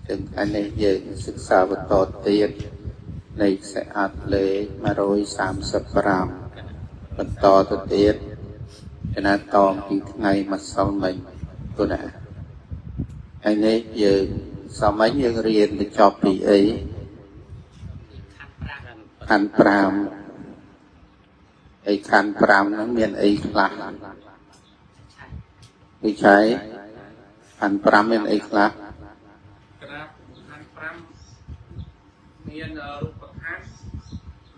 จึงอันนี้យើងศึกษาបន្តទៀតនៃខ្សែអត្ថលេខ135បន្តទៅទៀតចំណាតតពីថ្ងៃម្សិលមិញគុណហើយនេះយើងសមមិញយើងរៀនបញ្ចប់ពីអីខណ្ឌ5ហើយខណ្ឌ5ហ្នឹងមានអីខ្លះវិច័យខណ្ឌ5មានអីខ្លះក្រាបខណ្ឌ5មានរូបខណ្ឌ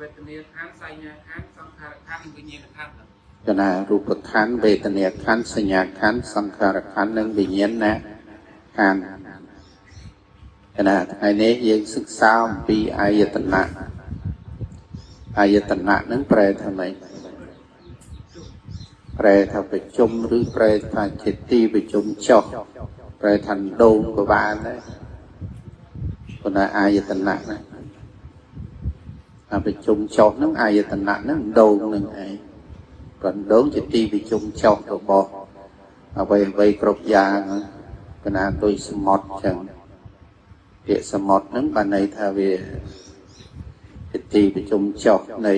វេទនាខណ្ឌសញ្ញាខណ្ឌសង្ខារខណ្ឌវិញ្ញាណខណ្ឌចំណារូបខណ្ឌវេទនាខណ្ឌសញ្ញាខណ្ឌសង្ខារខណ្ឌនិងវិញ្ញាណខណ្ឌចំណាថ្ងៃនេះយើងសិក្សាអំពីអាយតនៈហ្នឹងប្រែថាម៉េចប្រែថាប្រជុំឬប្រែថាជាទីប្រជុំចុះប្រែថាដូងក៏បានដែរប៉ុន្តែអាយតនៈណាប្រជុំចុះហ្នឹងអាយតនៈហ្នឹងដូងនឹងឯងព្រោះដូងជាទីប្រជុំចុះរបស់អ្វីគ្រប់យ៉ាងកណាដូចសមុទ្រចឹងពាក្យសមុទ្រហ្នឹងបានន័យថាវាជាទីប្រជុំចុះនៃ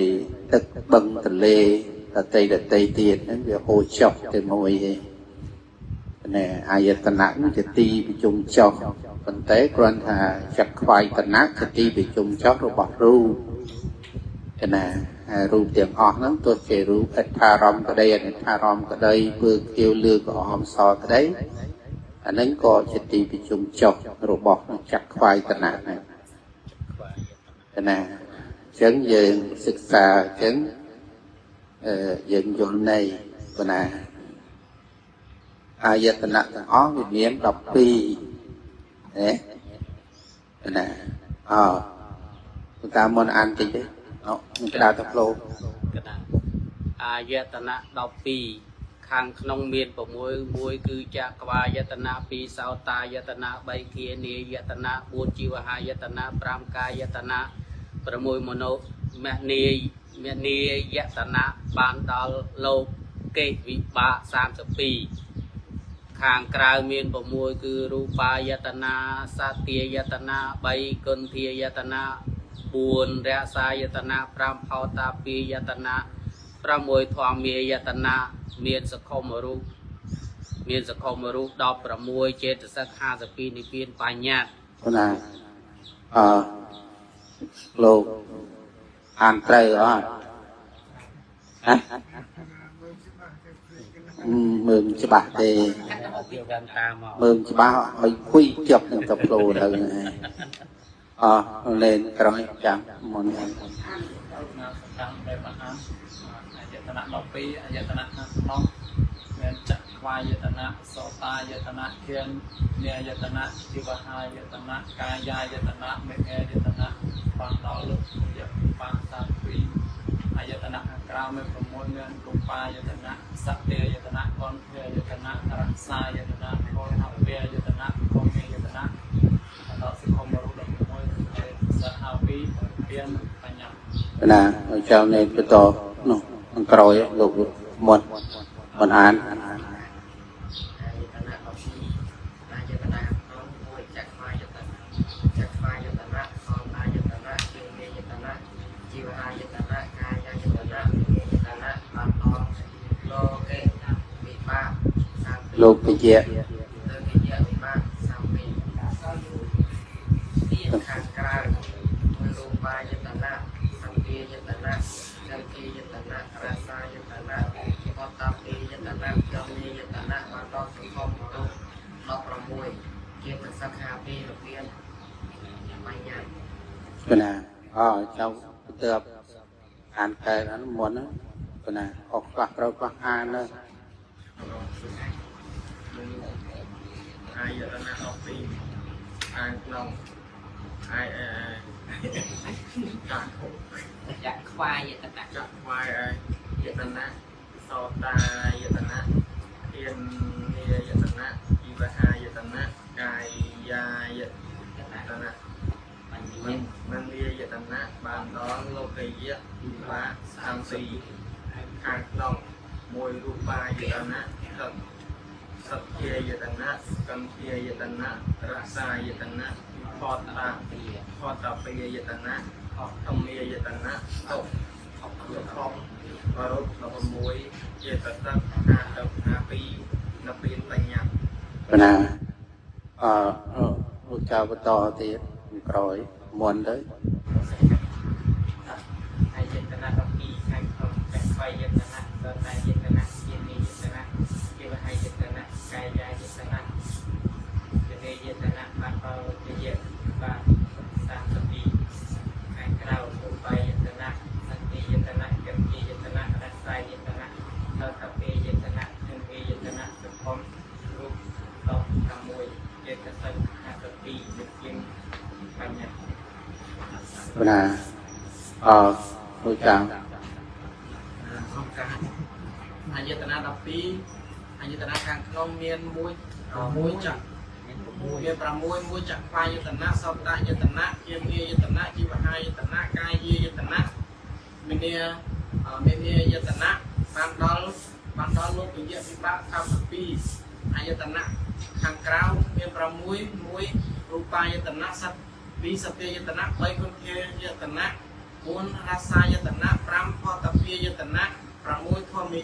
ទឹកបឹងទន្លេដតីទៀតហ្នឹងវាហូរចុះទៅមួយឯងណែអាយតនៈហ្នឹងជាទីប្រជុំចុះប៉ុន្តែគ្រាន់ថាចក្ខាយតនៈជាទីប្រជុំចុះរបស់រូបណារូបទាំងអស់ហ្នឹងទោះជារូបអដ្ឋារម្មណ៍ក្តីអនិដ្ឋារម្មណ៍ក្តីពើខៀវលឺក្រហមសក្តីអាហ្នឹងក៏ជាទីប្រជុំចុះរបស់ចក្ខាយតនៈហ្នឹងណាអញ្ចឹងយើងសិក្សាអញ្ចឹងយើងយល់ន័យប៉ុណ្ណាអាយតនៈទាំងអស់វាមាន12ណាតាមមុនអានតិចទេនឹងក្តារទៅផ្លោអាយតនៈ12ខាងក្នុងមាន6មួយគឺចក្ខាយតនៈ2សោតាយតនៈ3គានាយតនៈ4ជីវហាយតនៈ5កាយតនៈ6មនោមនីយតនៈបានដល់លោកកេវិបាក32ខាងក្រៅមាន6គឺរូបាយតនៈសត្យាយតនៈ3គន្ធាយតនៈ4រសាយតនៈ5ផោតាពីយតនៈ6ធម្មាយតនៈមានសខុមរូប16ចេតសិក52និព្វានបញ្ញត្តិណាលោកអានត្រូវអត់មើលច្បាស់ទេមើលច្បាស់ឲ្យគួយជាប់នឹងតផ្លូទៅលេងក្រោយចាំមុនតាមដែលបានអាយតនៈ12អាយតនៈខាងក្នុងមានចក្ខាយតនៈសោតាយតនៈគានាយតនៈជីវហាយតនៈកាយាយតនៈមេឃាយតនៈបានដល់លោកយៈបាន32អាយតនៈខាងក្រៅមាន6មានរូបាយតនៈសត្យាយតនៈកនធាយតនៈរសាយតនៈកនហវេយតនៈកុមេយតនៈដល់សិខុមរូប16ចេតសិក52មានបញ្ញត្តិណាចៅនេះបន្តនោះខាងក្រោយលោកមុនមិនអានលោកវិជ្ជាខាងក្រៅរូបាយតនៈសង្គាយតនៈចង្គាយតនៈរសាយតនៈអតតាពីយតនៈចមីយតនៈបានដល់សង្គមរូប16ជាប្រសិទ្ធ52របៀនបញ្ញត្តិណាចៅទៅអានកែអានមុនណាណាអស់ខ្លះត្រូវខ្លះអានណាអាយតនៈ12ខាងក្នុងចក្ខាយតនៈយតនៈសោតាយតនៈទានាយតនៈជីវហាយតនៈកាយាយតនៈមនីយតនៈបានដល់លោកយៈវិបាក32ខាងក្នុងមួយរូបាយតនៈ สัพเพยตนะกัมเพยตนะรสายตนะพอตาพอตาเปยตนะธรรมยตนะตกยกครองวรุษนบมวยเจตสัก5 ปีนปีนปัญญา นะลูกเจ้าต่อที่กรอยมวนเลย อายตนะดอกปีข้างคลองแต่ไฟยตนะตอนอายตนะเยนียตนะเกี่ยวกับอายตนะกายายตนะเจเนยตนะบางเบาเยอะบางสามสปีข้างเราอุปายตนะสันติยตนะกัมพียตนะรัศายตนะเทตเปยตนะเทนเวยตนะสุขมรูปตอกขโมยเจตสัง5 ปีจะเพียงปัญญา นะลูกเจ้า សំខាន់អាយតនៈ12អាយតនៈខាងក្នុងមាន1ចាក់មាន6មួយចាក់ខ្វាយតនៈសោតយតនៈជាងាយតនៈជីវហាយតនៈកាយាយតនៈមានយតនៈបានដល់លោកវិយវិបាក32អាយតនៈខាងក្រៅមាន6 1រូបាយតនៈសត្វ2សត្វយតនៈ3គុណធាយតនៈ4រសាយតនៈ5ផតពាយតនៈ6ធម្ម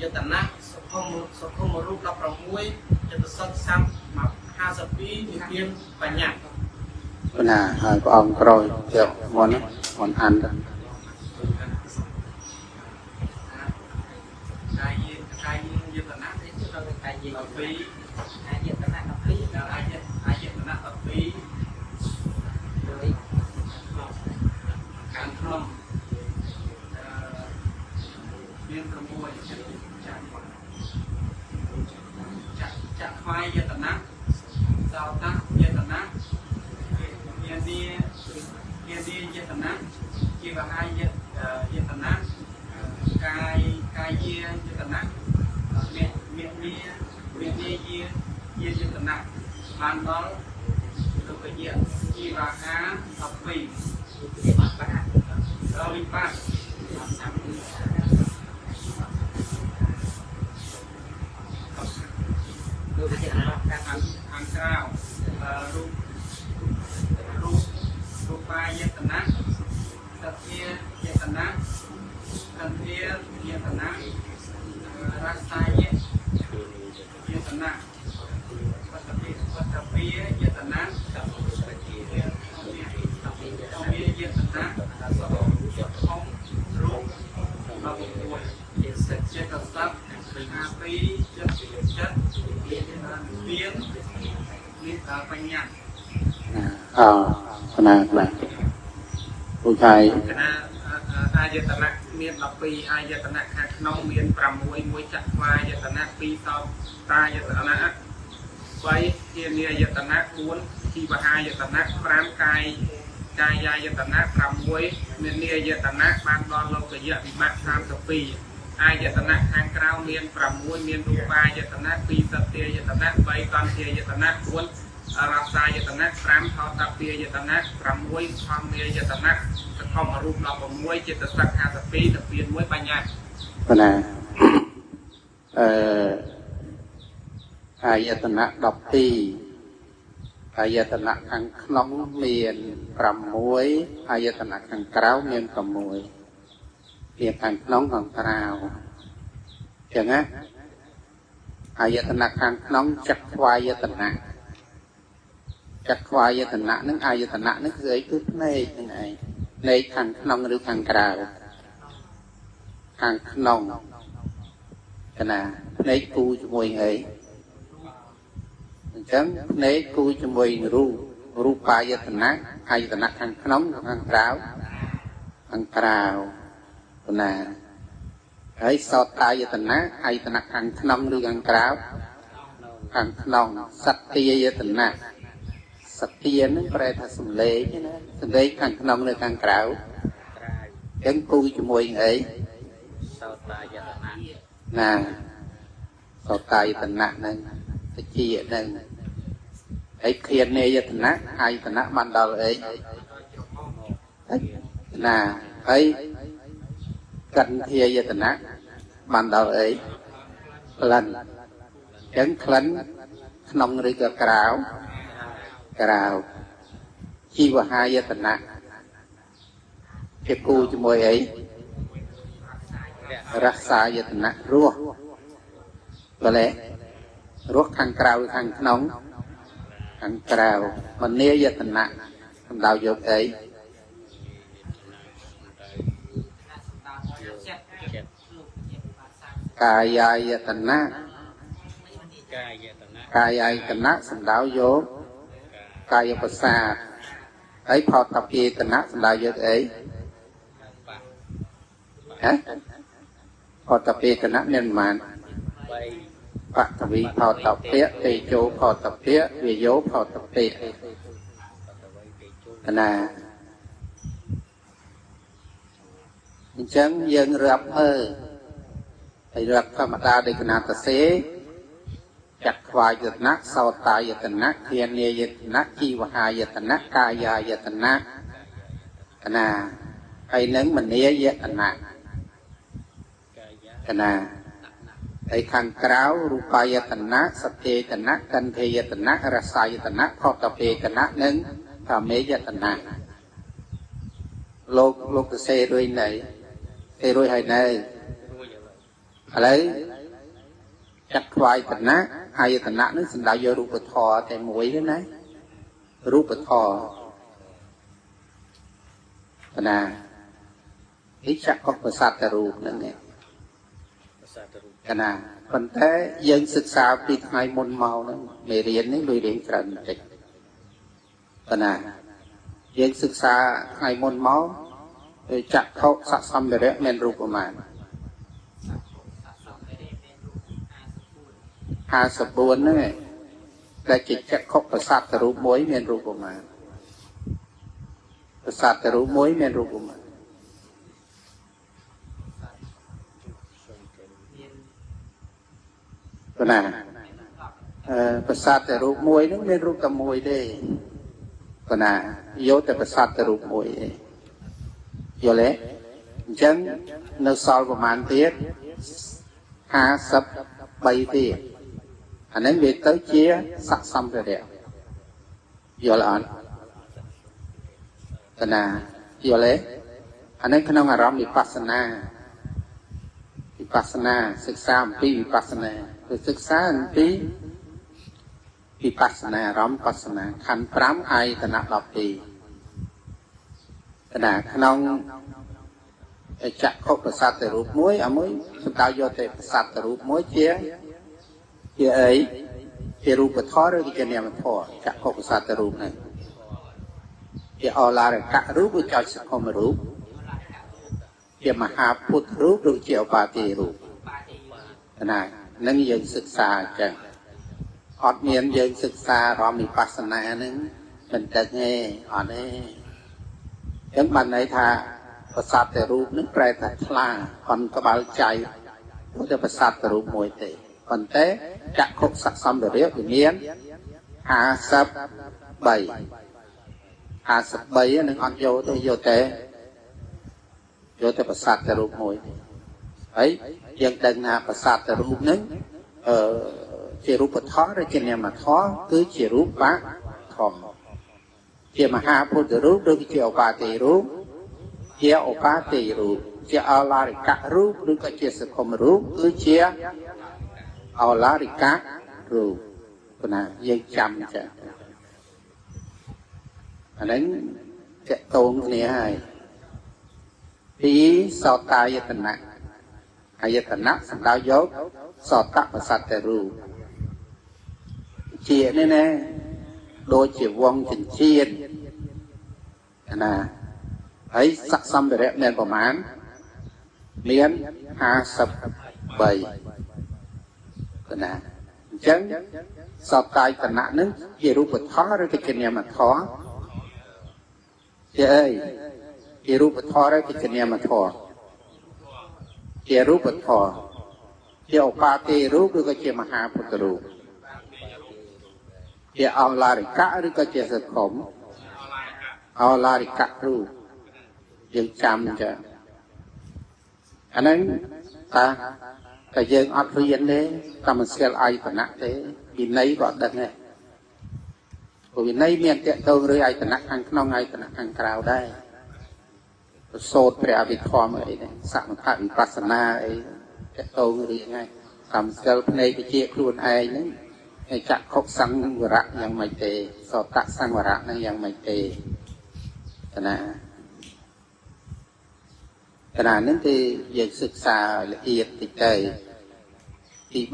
យតនៈសុខមរូប16ចិត្តសត្វ52និទានបញ្ញា นะហើយព្រះអង្គក្រោយជាមុនអានទៅ កាយយតនៈនេះគឺដល់កាយយតនៈ12អាយតនៈ12ដល់អាយតនៈ12ដោយខាងក្នុងមាន6ចាក់ខ្វាយយតនៈសោតយតនៈយានីយតនៈជីវហាយតនៈកាយាយតនៈមានយាយតនៈបានដល់ទុកយៈជីវហា12វិបាកดูไปที่อะไรการทางเจ้ารูปายตนะสัตยยตนะสัตยยตนะรัสายยตนะวัตปียตนะกับมียตนะของรูปเราป่วยเจตสัก5 ปีจัดเรียนปัญญา ขนาดแบบผู้ชาย คณะอายตนะมี12อายตนะข้างนอกมี6จักรวาลายตนะ2สอบตายตนะ3เทียนียตนะ4ชีวหายตนะ5กายายตนะ6มีนียตนะบางดอนโลกยะวิบัติ32อายตนะข้างกลางมี6มีรูปายตนะ2สัตยตนะ3กรเทียตนะ4รัสายตนะ5ทอตปียตนะ6ธรรมยตนะสกมรูป16จิตสัก52ตะเปียน1ปัญญา นะอายตนะ12อายตนะខាងក្នុងមាន6อายตนะខាងក្រៅមាន6មានខាងក្នុងខាងក្រៅចឹងណាอายตนะខាងក្នុងចក្ខវាយតនៈចក្ខវាយតនៈនឹងอายตนะនឹងគឺអីគឺភ្នែកហ្នឹងឯងភ្នែកខាងក្នុងឬខាងក្រៅខាងក្នុងកណាភ្នែកគូជាមួយអីអញ្ចឹងភ្នែកគូជាមួយរូបាយតនៈអាយតនៈខាងក្នុងខាងក្រៅណាហើយសោតាយតនៈអាយតនៈខាងក្នុងឬខាងក្រៅខាងក្នុងសត្យាយតនៈសត្យានឹងប្រែថាសំឡេងណាសំឡេងខាងក្នុងឬខាងក្រៅអញ្ចឹងគូជាមួយអីសោតាយតនៈណាសោតាយតនៈហ្នឹងសជាហ្នឹងហើយឃានេយតនៈអាយតនៈបានដល់អីណាហើយកន្ធាយតនៈបានដល់អីក្លិន ចឹងក្លិនក្នុងឬក៏ក្រៅជីវហាយតនៈជាគូជាមួយអីរក្សាយតនៈរស់បលែរស់ខាងក្រៅខាងក្នុងខាងក្រៅមនីយតនៈសំដៅយកអីកាយាយតនៈកាយាយតនៈសំដៅយកកាយប្រសាទហើយផតពាតនៈសំដៅយកអីហ៎ផតពាតនៈមានប៉ុន្មានបតវីផតពៈតេជោផតពៈវិយោផតពៈណាអញ្ចឹងយើងរាប់មើលហើយរាប់ធម្មតាដោយគណៈតសេจักขวายตนะโสตายตนะเทียนยตนะจีวหายตนะกายายตนะนะไอ้นั้นมันเนียตนะนะไอ้ข้างกราวรูปายตนะสติตนะกันเทยตนะรสายตนะพอตเปตนะนั้นธรรมยตนะโลกเสรวยไหนเสรวยให้ไหนอะไรจักขวายตนะอายตนะนั้นสันดาวโยรูปธรแต่มวยนั่นนะรูปธรนะที่จักก็ประสาทรูปนั่นเองนะคนแต่ยังศึกษาปีไงมนเมานั้นไม่เรียนนี่ลุยเรียนกันติดนะยังศึกษาไงมนเมาจักเขาสะสมไปเรื่อยเมนรูปประมาณ54นั่นเองแต่จิตจะครบประสาทรูปมวยเมียนรูปออกมาประสาทรูปมวยเมียนรูปออกมาก็น่ะประสาทรูปมวยนั่นเมียนรูปตะมวยได้ก็น่ะโยแต่ประสาทรูปมวยโยเลยจังในซอยประมาณเทียบ53ทีอันนั้นเวทเชี่ยสักซ้ำไปเดียวโยละอันขณะโยเลยอันนั้นขณะอารมณ์วิปัสสนาศึกษาปีวิปัสสนาศึกษาปีวิปัสสนารมณ์วิปัสสนาขันพรำไอขณะหลับปีขณะขณะจักรเขาประสาทรูปมวยมวยสุดท้ายโยเตประสาทรูปมวยเชี่ยเอ้ยที่รูปธรหรือที่เนี่ยมันธรจักขประสาทรูปนั่นที่อลาเรกะรูปหรือจอยสักคมรูปที่มหาพุทธรูปหรือเจียวปาติรูปนั่นยังศึกษาจังอดเมียนยังศึกษารอมีปัสนาหนึ่งมันจะเงี้ยอ่อนนี่ยังบันไหนท่าประสาทรูปนึกแปลแต่คลาคนกบาลใจก็จะประสาทรูปมวยเตะคนเตะจักขบสักซ้ำเดียวอย่างนี้57นึงอันโยตัวโยเตประสาทรูปมวยไอ้ยังดังหาประสาทรูปนึงเจรูปท้อหรือเจเนี่ยมาท้อคือเจรูปปะทองเจมาหาพุทธรูปหรือเจอปาติรูปเจอปาติรูปเจอลาริกะรูปหรือก็เจสคมรูปคือเจเอาลาริกะรูปนะยังจำจะอันนั้นจะตรงนี้ให้ปีสอตายตนะอายตนะสันดาวยกสอตะประสัตตรูเจียนี่นะโดยเจียวงจินเชียนนะให้สักซ้ำไปแล้วเนี่ยประมาณเลี้ยน57นะจังสอบตายตนะนึงเจรูปท้อหรือที่เนี่ยมาท้อเจ้ยเจรูปท้อหรือที่เนี่ยมาท้อเจรูปท้อเจ้าปาติรูปหรือก็เจมหาพุทธรูปเจ้าเอาลาริกะหรือก็เจสขมเอาลาริกะรูปยังจำจะอันนั้นตา แต่យើងអត់រៀនទេតែមិនស្គាល់អាយតនៈទេវិន័យក៏អត់ដឹងដែរព្រោះវិន័យមានតកតងឬអាយតនៈខាងក្នុងអាយតនៈខាងក្រៅដែរប្រសូតព្រះអភិធម្មអីដែរសមថវិបស្សនាអីតកតងរៀងហើយតាមស្គាល់ភ្នែកវិជាខ្លួនឯងហ្នឹងហើយចក្ខុសង្វរៈយ៉ាងម៉េចទេសោតៈសង្វរៈហ្នឹងយ៉ាងម៉េចទេកណាហ្នឹងគឺយើងសិក្សាละเอียดតិចទៅទី3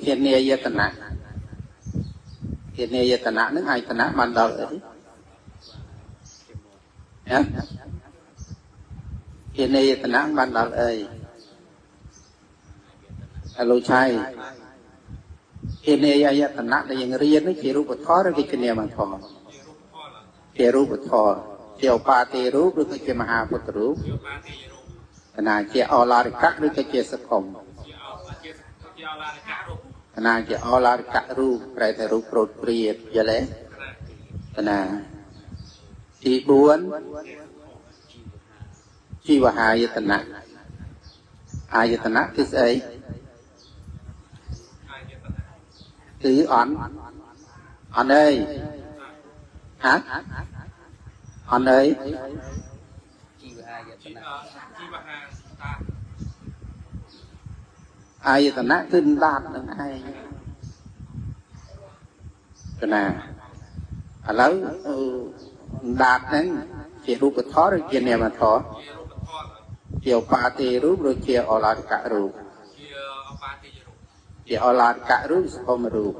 ធានាយតនៈធានាយតនៈហ្នឹងអាយតនៈបានដល់អីហ៎ធានាយតនៈបានដល់អីអលោកឆៃធានាយតនៈដែលយើងរៀននេះជារូបធម៌ឬវិជ្ជានាមធម៌ជារូបធម៌ជាឧបាទេរូបឬក៏ជាមហាពុទ្ធរូបកណាជាអឡារិកៈឬក៏ជាសកុមកណាជាអឡារិកៈរូបប្រែតែរូបប្រូតព្រាតយល់ទេកណាទី4ជីវហាយតនៈអាយតនៈគឺស្អីគឺអនអីហ៎អនអីជីវហាយតនៈអាយតនៈគឺដាតនឹងឯងកណាឥឡូវដាតហ្នឹងជារូបធម៌ឬជានាមធម៌ជាឧបាទេរូបឬជាអឡារិកៈរូបជាអឡារិកៈរូបសកុមរូប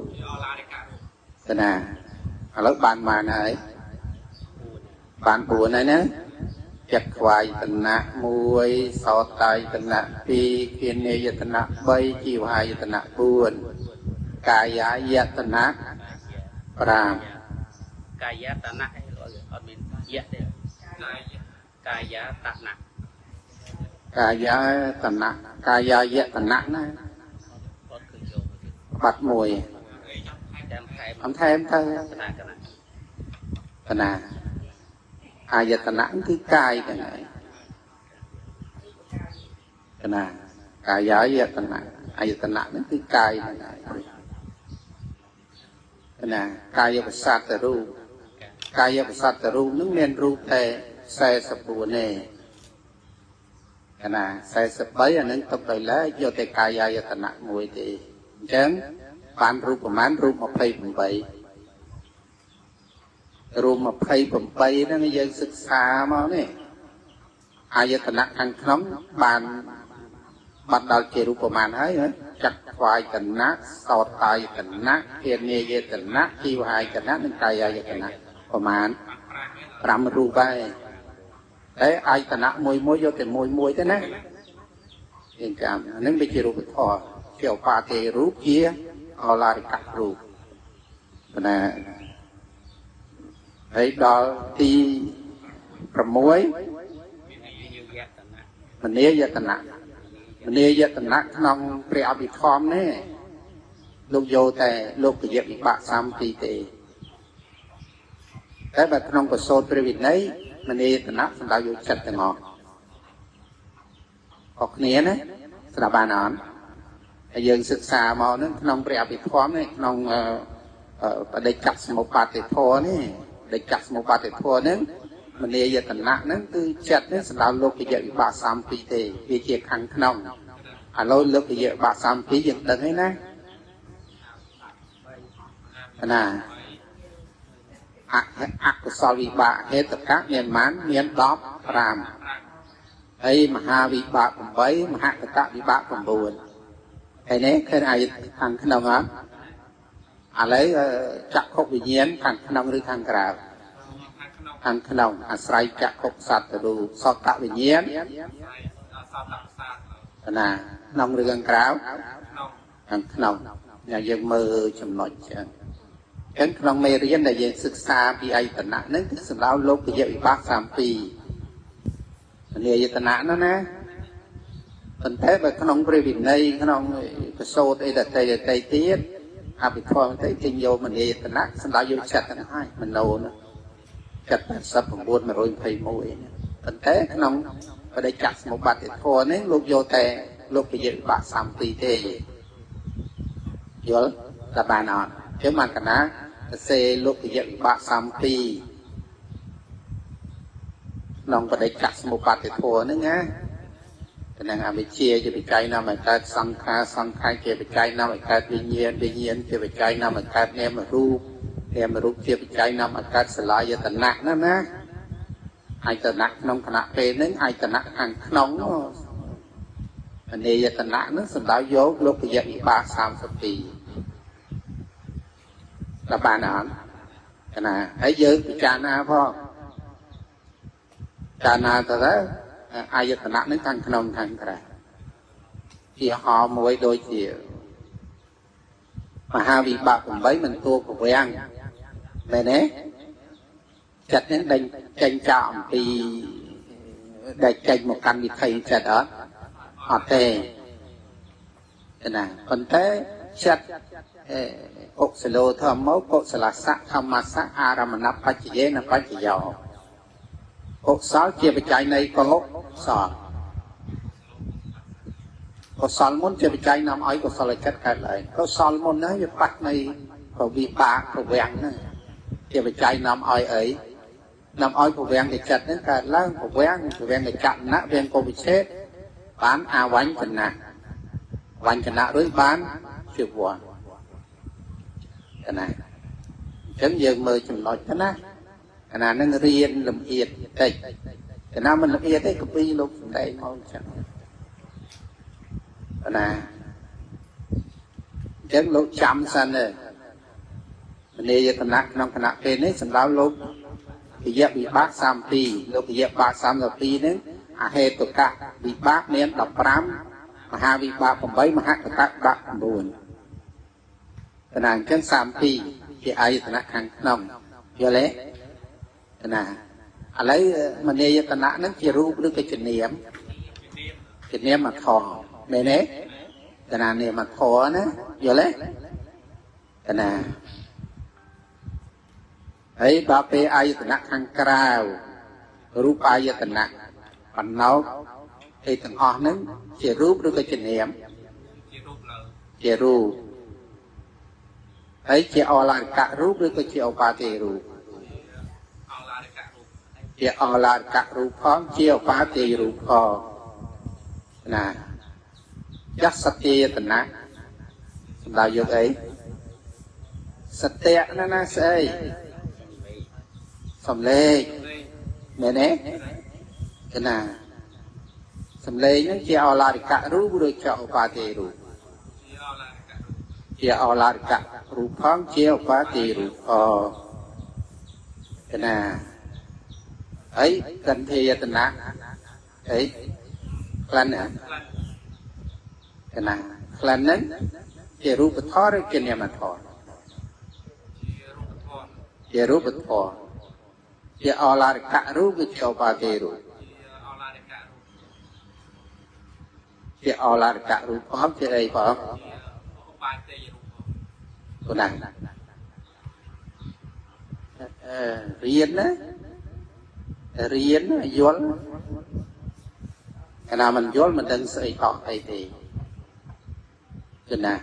កណាឥឡូវបានហើយបាន4ហើយណាចក្ខវាយតនៈ1សោតាយតនៈ2គានេយតនៈ3ជីវហាយតនៈ4កាយាយតនៈ5កាយតនៈអត់មានយៈទេកាយតនៈកាយាតនៈកាយាយតនៈណាអត់ឃើញយកបាត់មួយតាមថែមទៅកណាអាយតនៈគឺកាយទាំងឯងកណាកាយាយតនៈអាយតនៈហ្នឹងគឺកាយទាំងឯងកណាកាយប្រសាទរូបកាយប្រសាទរូបហ្នឹងមានរូបតែ44ទេកណា43អាហ្នឹងទុកដោយឡែកយកតែកាយាយតនៈមួយទេអញ្ចឹងបានរូបប្រមាណរូប28រូប28ហ្នឹងយើងសិក្សាមកនេះអាយតនៈខាងក្នុងបានបាត់ដល់ជារូបប្រមាណហើយចក្ខវាយតនៈសោតាយតនៈគានេយតនៈជីវហាយតនៈនិងកាយាយតនៈប្រមាណ5រូបហើយតែអាយតនៈមួយយកតែមួយទេណាយើងចាំហ្នឹងវាជារូបធម៌ជាឧបាទេរូបជាអឡារិកៈរូបណាហើយដល់ទី6មនីយតនៈក្នុងព្រះអភិធម្មនេះលោកយកតែលោកយវិបាក32ទេតែបើក្នុងប្រសូតព្រះវិន័យមនីយតនៈសម្ដៅយកចិត្តទាំងអស់អរគ្នាណាស្ដាប់បានអត់ហើយយើងសិក្សាមកហ្នឹងក្នុងព្រះអភិធម្មនេះក្នុងបដិច្ចសមុបត្តិធម៌នេះដែលចាក់សមុបត្តិធម៌ហ្នឹងមនីយតនៈហ្នឹងគឺចិត្តនេះសម្ដៅលោកយវិបាក32ទេវាជាខាងក្នុងឥឡូវលោកយវិបាក32យើងដឹងហើយណាអកុសលវិបាកហេតុកៈមានប៉ុន្មានមាន15ហើយមហាវិបាក8មហកតវិបាក9ហើយនេះឃើញអាយខាងក្នុងអត់ឥឡូវចក្ខុវិញ្ញាណខាងក្នុងឬខាងក្រៅខាងក្នុងអាស្រ័យចក្ខុសត្វរូបសតវិញ្ញាណណាក្នុងឬខាងក្រៅខាងក្នុងយើងមើលចំណុចចឹងក្នុងមេរៀនដែលយើងសិក្សាពីអាយតនៈហ្នឹងគឺសម្ដៅលោកយវិបាក32មនីយតនៈណាប៉ុន្តែបើក្នុងព្រះវិន័យក្នុងប្រសូតអីដតីទៀតអភិធម្មទៅទិញយកមនីយតនៈសម្ដៅយកចិត្តទាំងហើយមโนណាចិត្ត89 121ប៉ុន្តែក្នុងបដិច្ចសមុបត្តិធម៌នេះលោកយកតែ លោកវិយបាក់សំពីទេយល់តែបានអត់ចឹងបានកណាសេលោកវិយបាក់សំពីក្នុងបដិច្ចសមុបត្តិធម៌ហ្នឹងណានឹងអវិជ្ជាជាបច្ច័យនាំឲ្យកើតសង្ខារសង្ខារជាបច្ច័យនាំឲ្យកើតវិញ្ញាណវិញ្ញាណជាបច្ច័យនាំឲ្យកើតនាមរូបនាមរូបជាបច្ច័យនាំឲ្យកើតសលាយតនៈណាអាយតនៈក្នុងគណៈពេលហ្នឹងអាយតនៈខាងក្នុងអនេយតនៈហ្នឹងសំដៅយកលោកវិយវិបាក32ដល់បានអត់ណាហើយយើងពិចារណាផងចារណាទៅអាយតនៈហ្នឹងខាងក្នុងខាងក្រៅជាហោមួយដូចជាមហាវិបាក8មិនតួប្រវាំងមែនទេចិត្តនេះដេញចេញចោលអំពីដែលចេញមកកម្មវិធីចិត្តអត់ទេណាប៉ុន្តែចិត្តអុកសលោធម្មោកុសលសៈធម្មសៈអារមណបច្ចយេនបច្ចយោកុសលជាបច្ច័យនៃកុសលកុសលមុនជាបច្ច័យនាំឲ្យកុសលចិត្តកើតឡើងកុសលមុនហ្នឹងវាប៉ះនៃវិបាកប្រវាំងហ្នឹងជាបច្ច័យនាំឲ្យអីនាំឲ្យប្រវាំងនៃចិត្តហ្នឹងកើតឡើងប្រវាំងនៃចលនៈវាងកុវិឆេទបានអាវញ្ចនៈវញ្ចនៈរួចបានជាវ័នណាអញ្ចឹងយើងមើលចំណុចទៅណាកណានឹងរៀនលំអៀតតិចកណាមិនលំអៀតទេកពីលោកសំដែងមកអញ្ចឹងណាអញ្ចឹងលោកចាំសិនទេមនីយតនៈក្នុងគណៈពេលនេះសម្ដៅលោកវិយវិបាក32លោកវិយវិបាក32ហ្នឹងអហេតុកៈវិបាកមាន15មហាវិបាក8មហកតៈបាក់9កណាអញ្ចឹង32ជាអាយតនៈខាងក្នុងយល់ទេណាឥឡូវមនីយតនៈហ្នឹងជារូបឬក៏ជានាមមកខមែនទេកណានាមខណាយល់ទេកណាហើយដល់ពេលអាយតនៈខាងក្រៅរូបអាយតនៈបណ្ណោឯទាំងអស់ហ្នឹងជារូបឬក៏ជានាមជារូបហើយជាអឡារិកៈរូបឬក៏ជាឧបាទេរូបជាអឡារិកៈរូបផងជាឧបាទេរូបផងណាយសតិយតនៈសម្ដៅយកអីសតិណាស្អីសំលេងមែនទេណាសំលេងហ្នឹងជាអឡារិកៈរូបឬជាឧបាទេរូបជាអឡារិកៈរូបផងជាឧបាទេរូបណាអីកន្ធេយតនៈអីក្លិនណាក្លិនហ្នឹងជារូបធម៌ឬជានាមធម៌ជារូបធម៌ជាអឡារិកៈរូបឬជាឧបាទេរូបជាអឡារិកៈរូបផងជាអីផងឧបាទេរូបណារៀនណាយល់កាលណាមិនយល់មិនដឹងស្អីតោះអីទេគឺណា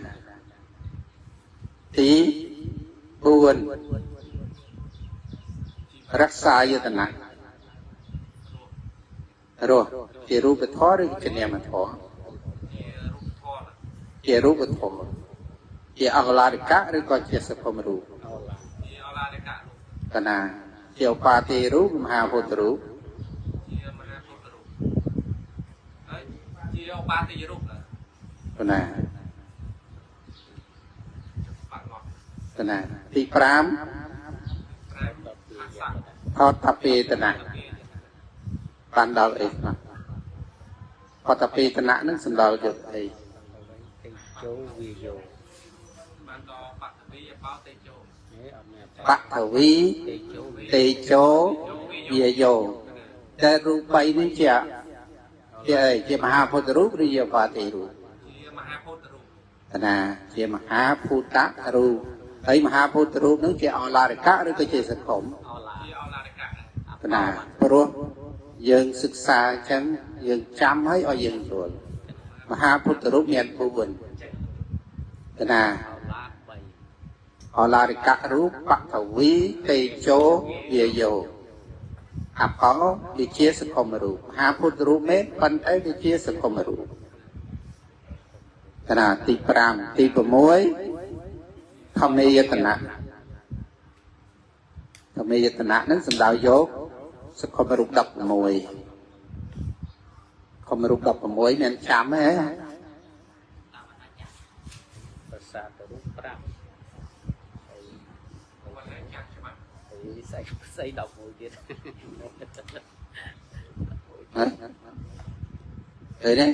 ទី4រក្សាយតនៈរស់ជារូបធម៌ឬជានាមធម៌ជារូបធម៌ជាអឡារិកៈឬក៏ជាសភមរូបជាអឡារិកៈកណាជាឧបាទេរូបមហាពុទ្ធរូបជាមហាពុទ្ធរូបហើយជាឧបាទេរូបកណាទី5អតពេតនៈបានដល់អីខ្លះអតពេតនៈនឹងសំដៅយកអីចូលវាយោបានដល់បតវីបោតេជោបតវីតេជោវាយោតែរូប3នេះជាមហាពុទ្ធរូបឬជាបាទេរូបជាមហាពុទ្ធរូបណាជាមហាពុទ្ធរូបហើយមហាពុទ្ធរូបនឹងជាអឡារិកៈឬក៏ជាសង្គមជាអឡារិកៈណាព្រោះយើងសិក្សាអញ្ចឹងយើងចាំឲ្យយើងយល់ มหาพุทธรูปមាន4កណា អឡា3 អឡារិករូបបថវីតេជោវាយោអកោវិជាសង្គមរូបមហាពុទ្ធរូបមែនប៉ុន្តែវិជាសង្គមរូបកណាទី5ទី6ធម្មយតនៈធម្មយតនៈនឹងសំដៅយកសង្គមរូប16ខមរូប16មានចាំហ៎ ប្រសាទរូប5ស្អី11ទៀត đấy đấy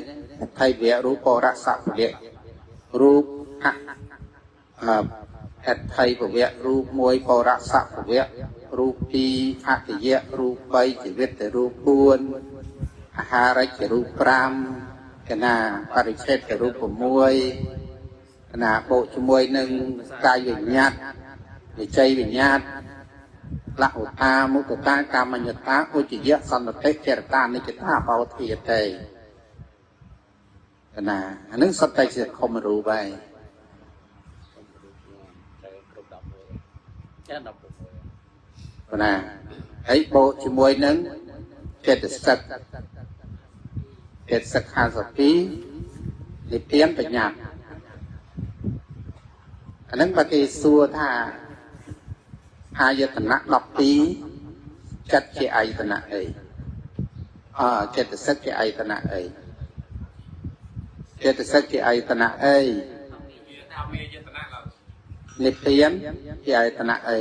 thầy vẽรูปรสะvẽรูปthầy vẽรูปมวยปรสะvẽรูปปีอัตยะรูปใบจิตแต่รูป4อาหารจะรูป5កណាបរិច្ឆេទជារូប6កណាបូកជាមួយនឹងកាយវិញ្ញាណវិជ័យវិញ្ញាណលហុតាមុទតាកាមញ្ញតាឧចយៈសន្តិចេរតានិច្ចតាបោធិយតេកណាអានឹងសត្វតែជាខមរូបហើយ គ្រប់11ចា16 កណាហើយបូកជាមួយនឹងចេតសិក52និព្វានបញ្ញាអានឹងបើគេសួរថាអាយតនៈ12ចិត្តជាអាយតនៈអីចេតសិកជាអាយតនៈអីចេតសិកជាអាយតនៈអីនិព្វានជាអាយតនៈអី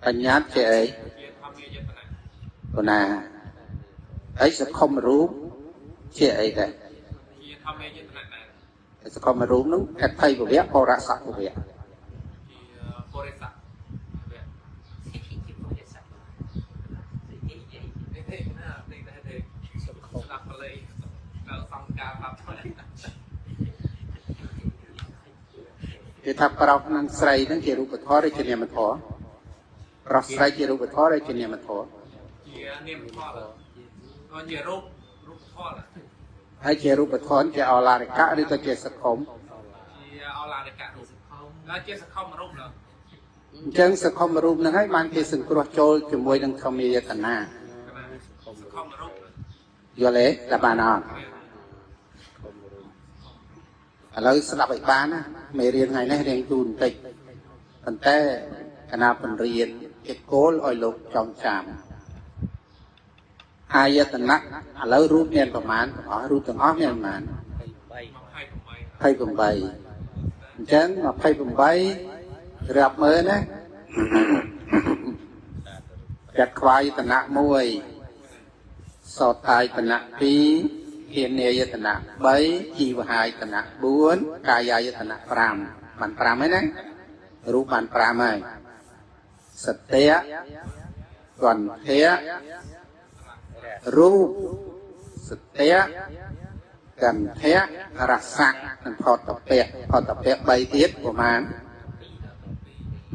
បញ្ញាជាអីប៉ុណ្ណាហើយសង្គមរូបជាអីដែរសង្គមរូបនោះអថៃពវៈបរសៈពវៈគេថាប្រោសនឹងស្រីនឹងជារូបធម៌ឬជានាមធម៌ប្រោសស្រីជារូបធម៌ឬជានាមធម៌ជានាមធម៌ជារូបធម៌ ហើយជារូបធម៌ជាអឡារិកៈឬក៏ជាសង្គម ជាអឡារិកៈរូបហើយជាសង្គមរូបនោះអញ្ចឹងសង្គមរូបហ្នឹងហើយបានគេសង្គ្រោះចូលជាមួយនឹងធម្មយតនាសង្គមរូបយល់ទេដល់បានអត់ឥឡូវស្ដាប់ឲ្យបានណាមេរៀនថ្ងៃនេះរៀនជូនបន្តិចប៉ុន្តែគណៈបង្រៀនជាគោលឲ្យលោកចងចាំអាយតនៈឥឡូវរូបមានប្រមាណអស់រូបទាំងអស់មានប្រមាណ28អញ្ចឹង28រាប់មើលណាចាត់ខ្វាយតនៈ1សោតាយតនៈ2ធានាយតនៈ3ជីវហាយតនៈ4កាយាយតនៈ5បាន5ហើយណារូបបាន5ហើយសត្យគន្ធៈរូបសត្យកន្ធៈរសៈនិងផតពៈ3ទៀតប្រមាណ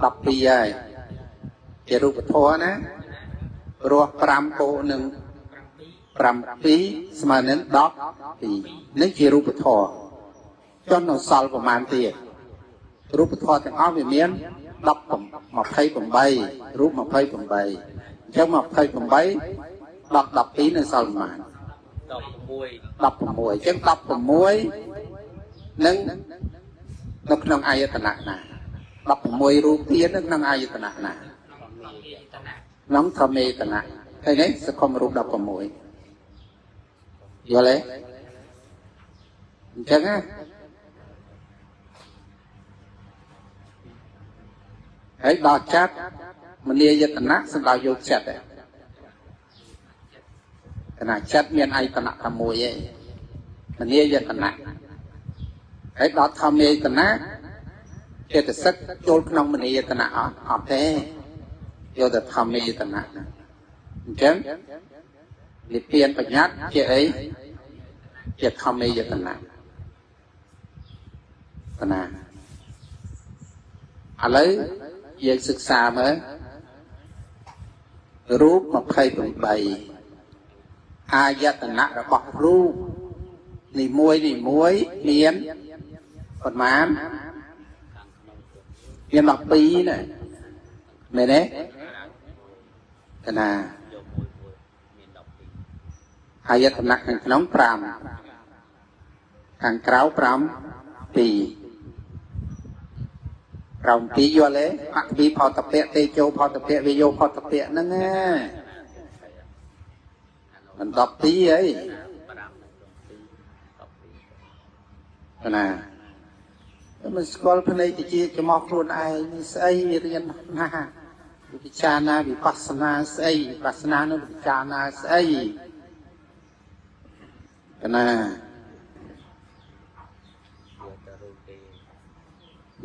12ហើយជារូបធម៌ណារស់5ពោនឹង7ស្មើនឹង12នេះជារូបធម៌ចុះនៅសល់ប្រមាណទៀតរូបធម៌ទាំងអស់វាមាន28រូប28អញ្ចឹង28 12នៅសល់ប្រមាណ16អញ្ចឹង16នឹងនៅក្នុងអាយតនៈណា16រូបទៀតនៅក្នុងអាយតនៈណាក្នុងធម្មយតនៈហើយនេះសង្គមរូប16យល់ទេអញ្ចឹងណាហើយដល់ចិត្តមនីយតនៈសម្ដៅយកចិត្តឯងគណៈចិត្តមានអាយតនៈតែមួយឯងមនីយតនៈហើយដល់ធម្មយតនៈចេតសិកចូលក្នុងមនីយតនៈអត់ទេយកតែធម្មយតនៈណាអញ្ចឹងនិព្វានបញ្ញត្តិជាអីជាធម្មយតនៈប៉ុណ្ណាឥឡូវយើងសិក្សាមើលរូប28អាយតនៈរបស់រូប นี่มวยเมียนประมาณเมียนหลักปีเนี่ยเมเน่ขนาดอายตนะของน้องปรามขังกราวปรามปีเราปียัวเลยพักปีพอตะเปะเตโจพอตะเปะวิโยพอตะเปะนั่นไงมันดอกปีไอ้ขนาดมันสกอลพนัยจีจะมองครูนไอ้นี่ใส่เรียนนะวิจารณาวิปัสสนาใส่วิปัสสนาโนวิจารณาใส่ขนาด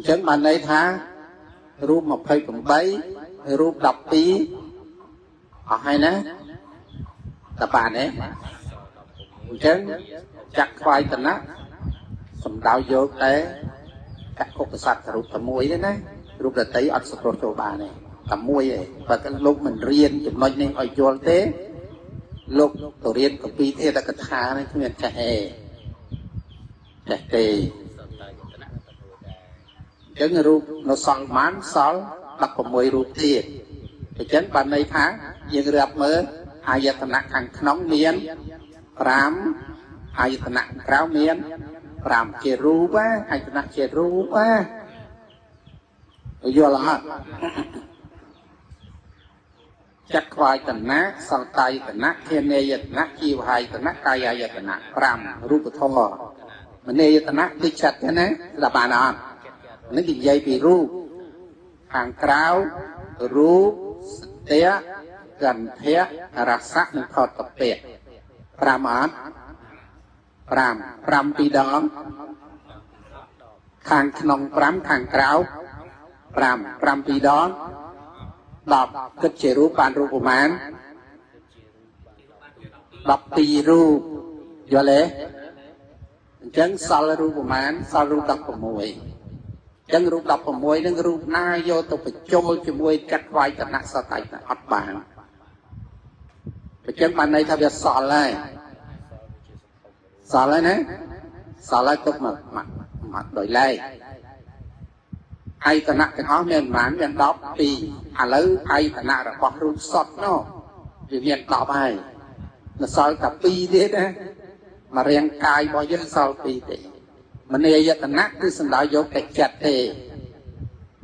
ฉันมาในท้ารูปมาเพย์ผมใบรูปดับปีเอาให้นะตาป่าเนี่ยฉันจักไฟตนะสมดาวโยกแต่กักกษัตริย์รูปตะมวยเนี่ยนะรูปตะไตอัดสโตรโจบาเนี่ยตะมวยเลยvà cái lúc mình riêng chụp nói nên ở chùa thế lúc tổ riêng của pi thế là cái thà này chúng mình chạy tề chứngรูปnó sòng mán sòng đặt vào mườiรูปthiệt thì chứng ban này tháng nhưng gặp mới ai giờ thằng hàng nóng miên rám ai giờ thằng cáo miên rám chè rú quá ai thằng chè rú quá vô là chắc khoai tận nát sau tay tận nát thiên nê giật nát chiều hai tận nát cay ai tận nát rámรูปthọ mà nê tận nát đi chặt thế này là bà nào nó bị dây bị ru hàng cáo ru té gần thế rạc sắc nên thọt tập bẹt pram án pram pi đó hàng nòng pram hàng cáo pram pi đó đọc kết chế ru bàn ru của mán đọc pi ru do lẽ chân sao ru của mán sao ru đọc của mùi chânรูปดับผมมวยนั่งรูปหน้าโยตัวไปโจยจมวยจัดไว้กับนักสไตล์อัดบานไปเจ้ามันในทะเบียนสอนเลยนะสอนเลยตกมาโดยไล่ไอ้ตนะกันอ้อมเมียนหมานเมียนดอกปีอะไรไอ้ตนะเราบอกรูปสดเนาะอยู่เมียนดอกไปมาสอนกับปีเด็ดนะมาเรียงกายบอยสอนปีเด็ดมันเนี่ยยตนะคือสันดาวโยกแต่จัดเต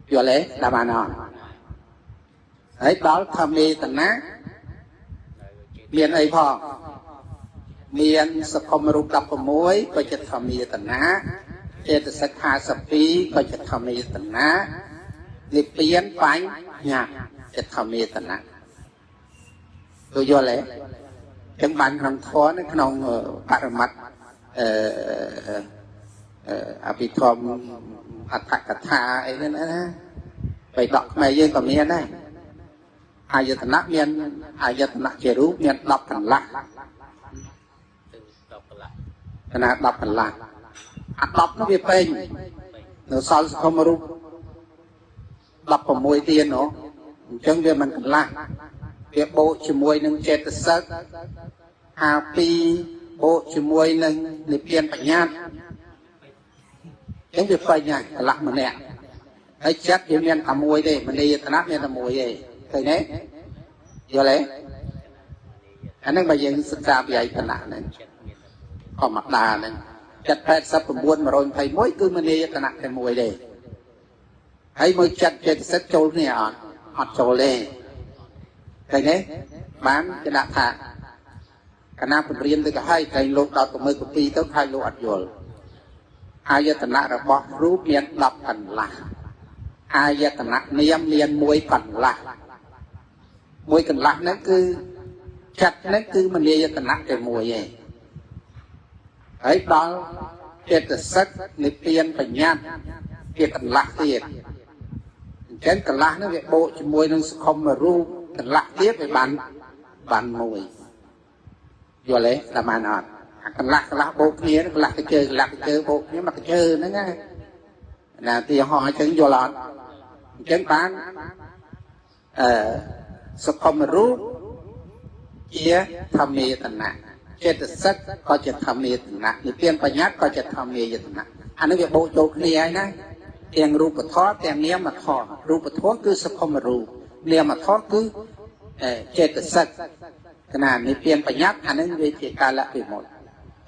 อยู่เลยดาบานอนไอ้ดาวทำมีตนะเมียนไอ้พ่อเมียนสกมรูปดับประมวยก็จะทำมีตนะเจตสักหาสปีก็จะทำมีตนะลิเปียนไปเนี่ยจะทำมีตนะตัวอยู่เลยจังบันทางท้อในขนมปรมัตอภิธรรมอัตถกถาไอ้นั่นนะไปดอกไม่ยืนกับเมียได้อายตนะเมียนอายตนะเจรูเมียนดับกันละขนาดดับกันละอัดดับนั่นเป็นเนื้อซอสคอมรูดับผมมวยเตียนเนาะจังเดียมันกันละเปียโบชิมวยหนึ่งเจตสัก5 ปีโบชิมวยหนึ่งในเปลี่ยนปัญญายังจะไปไงหลักมันเนี่ยไอ้ชัดยังเรียนทำมวยได้มันดีธนัดเรียนทำมวยได้เคยเนี่ยเยอะเลยอันนั้นไปยังศึกษาใหญ่ขนาดนั้นข้อมักดานั้นจัดแพทย์สับปวนมาโรยไผ่มวยคือมันดีขนาดทำมวยได้ให้มวยจัดเจ็ดเซตโจลเนี่ยอัดโจลเลยเคยเนี่ยบ้านจะด่าท่าคณะผู้เรียนเลยก็ให้ใครโลกดาวตัวมือกับปีต้องใครโลกอัดโยลอายตนะระบบรูปเมียนดับกันละอายตนะเนียมเรียนมวยกันละมวยกันละนั่นคือจัดนั่นคือมันอายตนะแต่มวยเองไอ้ดาวเจตสักในเปลี่ยนปัญญาเกี่ยกันละเทียนเช่นกันละนั่นเรียกโบจมวยนั่งสคอมมารูปกันละเทียบไปบันมวยอยู่เลยละมานอนกันละโบกเนี้ยกันละเจอโบกเนี้ยมาเจอนั่นไงน่ะที่ห่อจึงโยลอนจึงปานสกอมรูปเกี่ยทำมีตนะ เจตสิกก็จะทำเนยตนะนิเพียนปัญญาก็จะทำเนยตนะอันนี้เป็นโบโจกเนียนะเตียงรูปท้อเตียงเนี้ยมาท้อรูปท้อคือสัพพมรูเนียมาท้อคือเจตสิกขนาดนิเพียนปัญญาอันนั้นเวทีการละไปหมด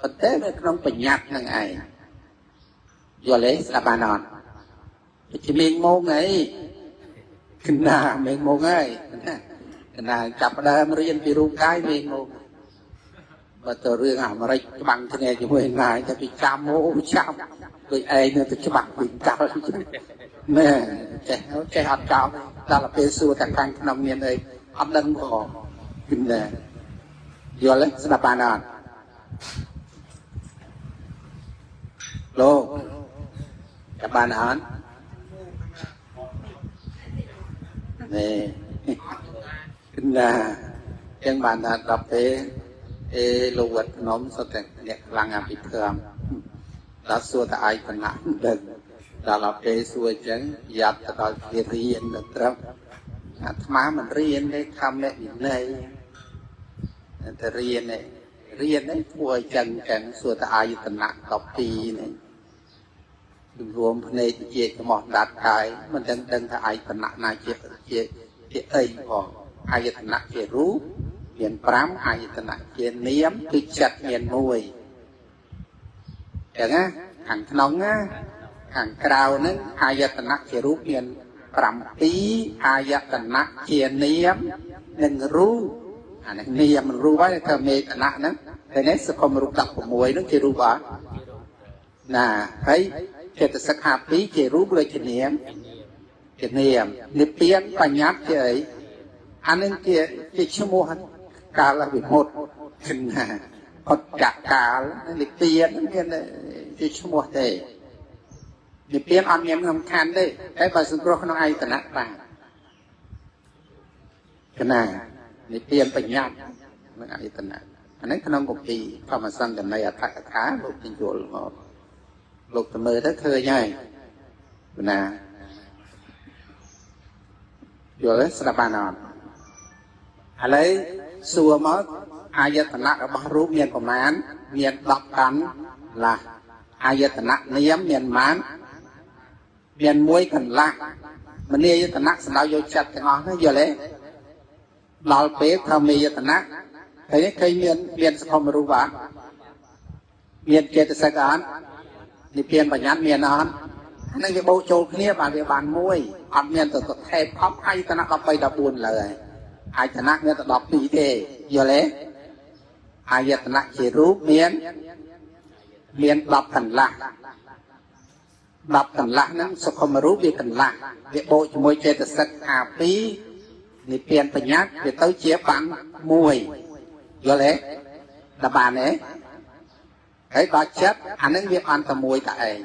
ประเทศเป็นขนมปัญญาทั้งไงอยู่เลยสบานอนจะมีโมงไงขึ้นหน้ามีโมงไงขึ้นหน้าจับได้มาเรียนปีรูปกายมีโมงว่าตัวเรื่องอะไรบังที่ไหนจะไม่นายจะไปจามโมจามโดยไอ้เนี่ยจะบังปีนเจ้าเนี่ยใจหัดเจ้าตาละเปซูแต่การนำเนียนเลยอันดังพอขึ้นเลยอยู่เลยสบานอนโลกกับบานอนนี่ขึ้นนายังบานอนดับโลวัดน้อมสเต็กเนี่ยลังอาภิเทอมรัสสัวตะไอขนาดเดินดาลับสัวจังยัดตะเรียนนะครับอาตมามันเรียนได้ทำได้อีกเลยแต่เรียนได้ป่วยจังแข็งสัวตะไอขนาดต่อปีนี่รวมในเจตหมอดัดกายมันดังถ้าไอขนาดนายเจไอพอไอขนาดเจรู้เปลี่ยนปรามไอขนาดเจเนียมคือจัดเมียนมวยอย่างงี้ห่างน้องง่ะห่างกราวนั้นอายตนะเจรู้เมียนปรามปีอายตนะเจเนียมหนึ่งรู้อันนี้เนียมมันรู้ไว้ถ้าเมตนะนั้นแต่ในสกมรู้กับมวยนั้นเจรู้ว่าน่ะให้เจตสักหาปีเจรู้เลยเจเนียมนิเปียนปัญญาเจอันนั้นเจชั่วโมงการละวิหมดขึ้นนะพอจากการนิเปียนเนี่ยเจชั่วโมงเจนิเปียนอันนี้มันสำคัญได้ให้ภาษาอังกฤษน้องไอตนะป่าขนาดนิเปียนปัญญาน้องไอตนะอันนั้นขนมกบีพระมาสั่งกันในอัตถกถาลูกจิงโจลลูกตะมือถ้าเคยใหญ่นะอยู่เลยสบานอนอะไรสัวมออายตนะบารูเมียนประมาณเมียนดับกันละอายตนะเนี้ยเมียนมันเมียนมวยกันละมันเนี่ยอายตนะสันดาวโยจัดกันอ๋อนั่นอยู่เลยเราเป๊ะทำมีอายตนะเคยเมียนสกอมรู้ว่าเมียนเจตสการนี่เปลี่ยนปัญญาเมียนอนนั่นคือโบโจกเนี่ยบางเรื่องบางมวยอันเมียนตัวแทบพับไอตนะเราไปดับบุญเลยไอตนะเนี่ยตัวดับปีเตอยู่เลยอายตนะเจรูปเมียนดับกันละนั้นสกมรู้เบียกันละเบียโบจมวยเจตสักอาปีนี่เปลี่ยนปัญญาเบียเต้าเจี๊ยบังมวยอยู่เลยดับบานเนี่ยไอ้บาดเจ็บอันนั้นเรียกอันตรมวยแต่เอง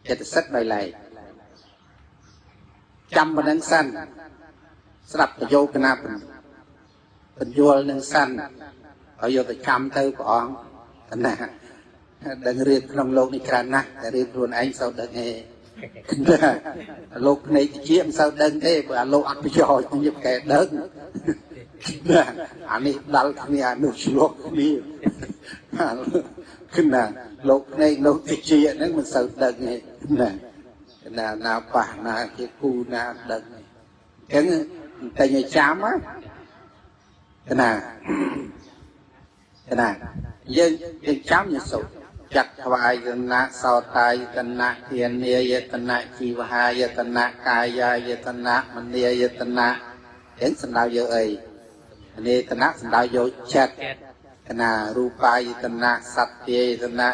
จะสักใบไหลจำมันนั้นสั้นสลับประโยคนาเป็นโยนนั้นสั้นประโยคแต่จำเท่าของนะดังเรียนขนมโลกนี่กันนะแต่เรียนรวนไอ้สาวดังเฮโลกในเชี่ยมสาวดังเท่เวลาโลกอัดประโยชน์มันจะแก่ดังอันนี้ดัลนี่อันนู้นโลกนี่ขึ้นนะโลกในโลกติเชียนั่นมันสาวดังไงนะนาป่านาเจ้ากูนาดังแค่นั้นแต่ยังจำอ่ะยังจำยังสุดจักรวาลนะสาวตายตนะเทียนเนียตนะชีวหายตนะกายายตนะมันเนียตนะเห็นสันดาวเยอะเอ้ยเนตนะสันดาวโยชัดขณะรูปายตนะสัตยตนะ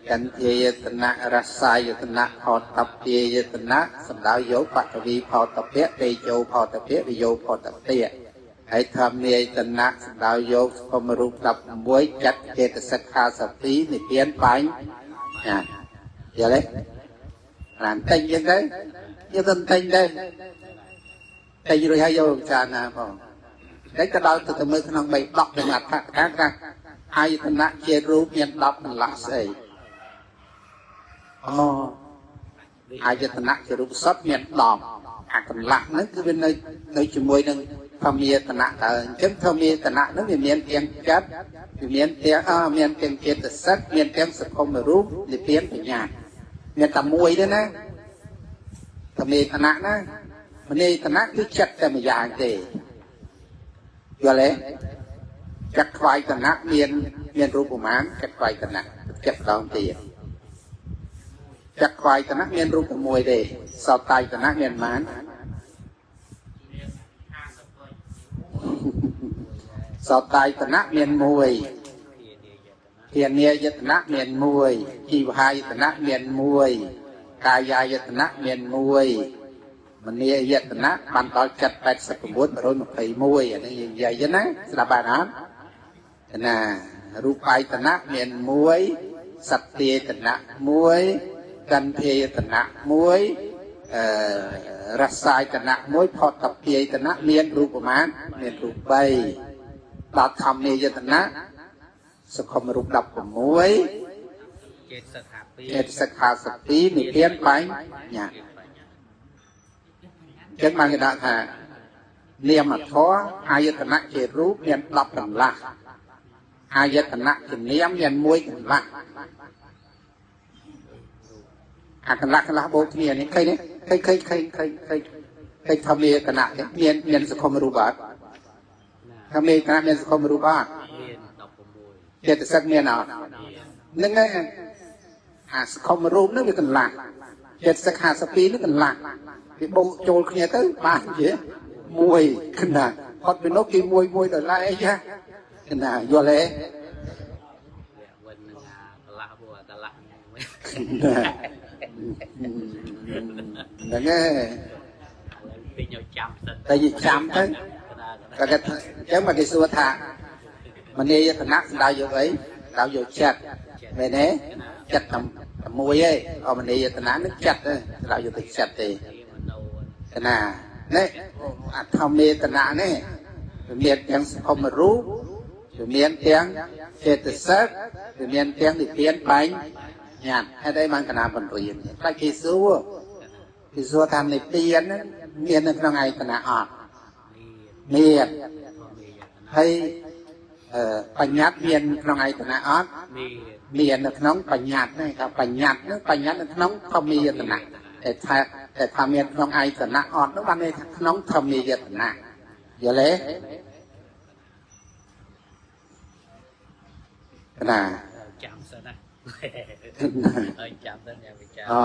กันเทยตนะรัสายตนะพอตับเทยตนะสันดาวโยปัตวีพอตับเปะเตโยพอตับเปะวิโยพอตับเตะให้ทำเนตนะสันดาวโยพอมารูปตับมวยจัดเจตสักขาสตินี่เปลี่ยนไปอย่าเลยร้านเต็งยังไงยังต้นเต็งได้แต่ยูริให้โยมจานาพอได้กระดาษตัวมือขนมใบดอกเป็นหลักกันอายตนะเจรูปเมียนดอกเป็นหลักใส่อายตนะเจรูปซับเมียนดอกหักเป็นหลักนั่นคือเป็นในจมูกหนึ่ง ธรรมีตนะแต่จึงธรรมีตนะนั้นมีเมียนเตียงจัดมีเมียนเตียงเมียนเตียงเจตสักเมียนเตียงสักคมรูปในเปลี่ยนปัญญาเมียนตะมวยด้วยนะธรรมีตนะนะมันนี่ตนะคือจัดแต่ไม่ยากเด้อยู่เลยจัดไฟตนะเมียนรูปประมาณจัดไฟตนะจัดดองเตียจัดไฟตนะเมียนรูปมวยเด้สาวไตตนะเมียนมานสอบตายตนะเมียนมวยเพียรเนียยตนะเมียนมวยจีวายตนะเมียนมวยกายายตนะเมียนมวยมันเนียยตนะปันต่อจัดแปดสักบุตรโรยมาไปมวยอันนี้ใหญ่ยันนะสลับบานนั้นนะรูปายตนะเมียนมวยสัตเตตนะมวยกันเพยตนะมวยรัศายตนะมวยพอตับเพียตนะเมียนรูปประมาณเมียนรูปใบดาบธรรมเนยตนะสคมรูปดับมวยเจตสขาสปีมีเพี้ยนไปเนี่ยเช่นมันก็ได้ค่ะเนียมท้ออายตนะเจรูปเมียนดับกันละอายตนะเจเนียมเมียนมวยกันละกันละโบกเนี่ยนี่เคยทำเมียตนะเนี่ยเมียนสคมรูปบาททำเมียตนะเมียนสคมรูปบาทเจตสักเมียนเอานั่นไงสคมรูปนั่นเป็นกันละเจตสักหาสปีนั่นกันละที่บ่งโจลเนี่ยตั้งบ้านเยอะมวยขนาดพอเป็นนกกินมวยโดยไล่ใช่ขนาดยัวเล่นั่นไงแต่ยิ่งจำทั้งแต่ก็ยังมาที่สุธามันเนี่ยธนักดาวอยู่ấyดาวอยู่จัดvề đấyจัดทำมวยấyเอามันเนี่ยธนักนึกจัดเลยดาวอยู่ติดจัดเลยขนาดนี่ทำเมตนาเนี่ยเมียนเตียงคมรู้เมียนเตียงเจตสักเมียนเตียงที่เปลี่ยนไปเนี่ยให้ได้มันขนาดบรรลุอย่างนี้ใครคิดสู้ทำในเปลี่ยนนั้นเมียนในขณะขณะออกเมียนให้ปัญญาเมียนขณะขณะออกเมียนในขณะปัญญาเนี่ยครับปัญญาเนี่ยปัญญาในขณะเขามีขณะแต่ทำเมียนขณะขณะออกแล้ววันในขณะทำมีขณะอย่าเละขณะจำซะนะจำซะเนี่ยไปจำอ๋อ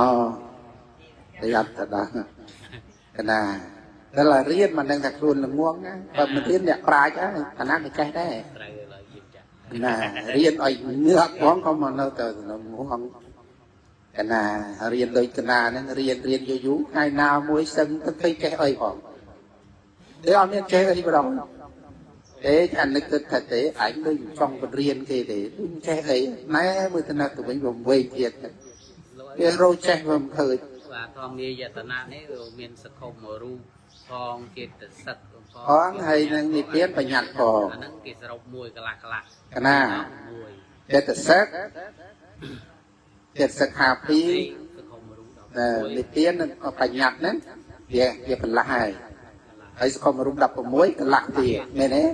ได้ยัดแต่ดังขณะแล้วเราเรียนมันดังแต่ครูนง่วงนะพอมันเรียนเนี่ยปลายจ้ะขณะไม่ใช่ได้นะเรียนไอ้เนื้อร้องเขามาเราแต่ง่วงขณะเรียนโดยขณะนั้นเรียนอยู่ไงนาวมวยซึ่งต้องเคยแก้ไอ้ของเดี๋ยวเอาเนี่ยแก้ไอ้ไปลองอันนี้ก็ถ้าเตะไอ้เรื่องช่องเรียนกี่เตะแก้ไอ้แม้เมื่อตนาตัวมันเวทีเดียร์เราแก้มันเคยว่าทองมียตนะนี่เราเมียนสกมรูทองเกตสัตทองให้นั่งมีเพี้ยนประหยัดพอนั่งเกตรบมวยกะลักกันนะเกตสักเกตสักหาปีมีเพี้ยนประหยัดนั้นเดี๋ยวเป็นละให้ไอ้สกมรูดับมวยกะลักตีเนี่ยเนี่ย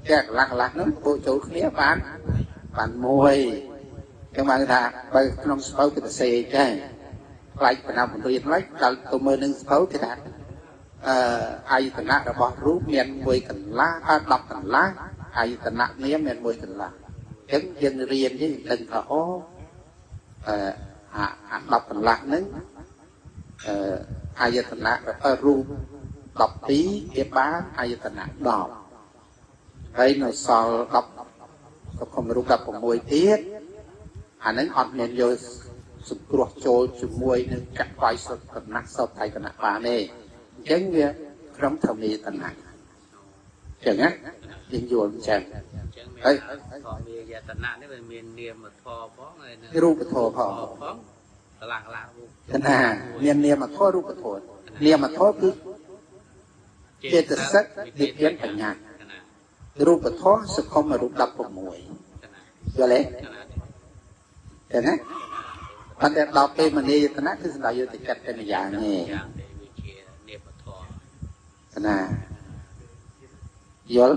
แก้กะลักนั้นโคโจขนี้ปานมวยจังหวะที่ท่าไปน้องสาวก็จะเซ่ใช่ใครเป็นเอาผลเรียนไว้แต่ตัวมือหนึ่งเขาที่ท่าอายตนะระบอบรูปเมียนมวยกันละดับกันละอายตนะนี้เมียนมวยกันละยังเรียนที่หนึ่งเขาดับกันละนึงอายตนะรูปดับปีเก็บบ้านอายตนะดอกไอ้หน่อยสอบดับกับความรู้ดับของมวยเทียดอันนั้นอดเมียนโยสุกรวดโจจุมวยนึงจับไฟสดกันนักสอบไทยกันนักปาเน่ยังเงี้ยพร้อมทำมีตัณหาอย่างนั้นยิงโยนแจงเฮ้ยพอมียตนะนี่เป็นเมียนเนียมมาทอพ้องเลยนะรูปโทพอตลาดรูปตัณหาเนียมมาทอรูปโทเนียมมาทอคือเจตสักดิเพี้ยนปัญญารูปโทสุขมารูปดับผมมวยก็เลยเห็นไหมปัจจัยเราเป็นมันนี่ตนะคือสิ่งเราอยู่ติดกันเป็นอย่างนี้นะ យល់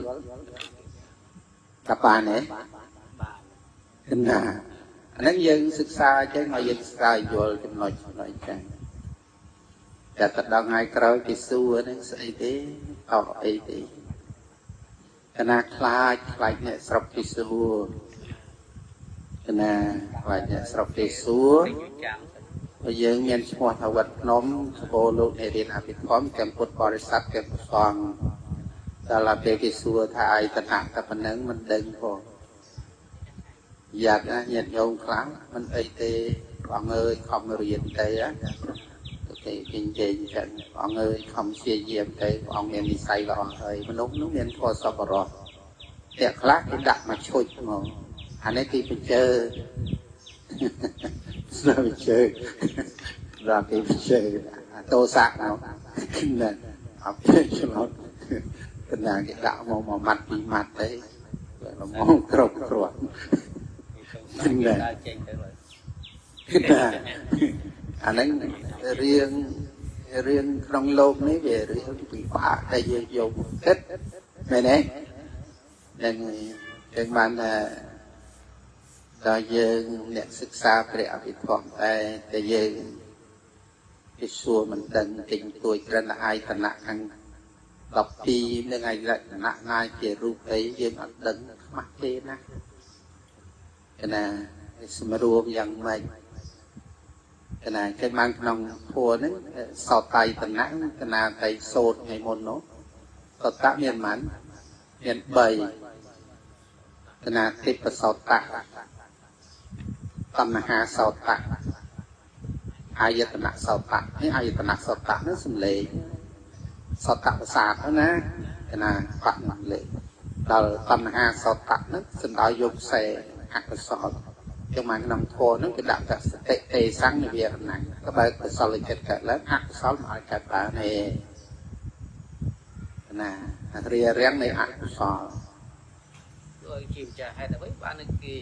តបានទេ បាទ ណាអាហ្នឹងយើងសិក្សាចឹងឲ្យយើងស្រាវយល់ចំណុចចឹងតែទៅដល់ថ្ងៃក្រោយគេសួរហ្នឹងស្អីទេអត់អីទេកណាខ្លាចអ្នកស្រុកគេសួរកណាខ្លាចអ្នកស្រុកគេសួរ ចាំ បើយើងមានឈ្មោះថាវត្តភ្នំសបោលោកអ្នករៀនអភិធម្មទាំងពុទ្ធបរិស័ទទាំងព្រះសង្ឃដល់ពេលគេសួរថាអាយតនៈតែប៉ុណ្ណឹងមិនដឹងផងយ៉ាត់ណាញាតិញោមខ្លាំងមិនអីទេបងអើយខំរៀនទៅគេនិយាយចឹងបងអើយខំព្យាយាមទៅបងមាននិស័យល្អហើយមនុស្សនោះមានធម៌សប្បុរសតែខ្លះគេដាក់មកឈុចហ្មងអានេះគេបញ្ជើស្នាបញ្ជើដល់គេបញ្ជើតោសៈនោះណាអត់ទេឆ្លងកណ្ដាលគេដាក់មកមួយម៉ាត់ពីរម៉ាត់ទៅល្មមគ្រប់គ្រាន់ណាចេញទៅហើយ ណាអាហ្នឹងរឿងក្នុងលោកនេះវារឿងពិបាកតែយើងយកមកគិតមែនទេនឹងចឹងបានថាដល់យើងអ្នកសិក្សាព្រះអភិធម្មតែយើងគេសួរមិនដឹងទិញទួយក្រិនអាយតនៈខាង12នឹងអាយតនៈណាជារូបអីយើងអត់ដឹងខ្មាស់ទេណាកណាសម្រួមយ៉ាងម៉េចកណាគេបានក្នុងធัวហ្នឹងសោតៃតនៈកណាតៃសោតថ្ងៃមុននោះសោតៈមានប៉ុន្មានមាន3កណាទេពសោតៈតណ្ហាសោតៈអាយតនៈសោតៈនេះអាយតនៈសោតៈនោះសំលេងសោតៈប្រសាទណាកណាបាក់មកលេដល់តណ្ហាសោតៈនោះសំដៅយកខ្សែអកុសលចឹងមកក្នុងធម៌ហ្នឹងគេដាក់តែសតិទេសង្ឃនិវរណៈក៏បើកុសលចិត្តកើតឡើងអកុសលមិនឲ្យកើតបានទេណារៀបរៀងនៃអកុសលដោយជាម្ចាស់ហេតុអ្វីបានគេ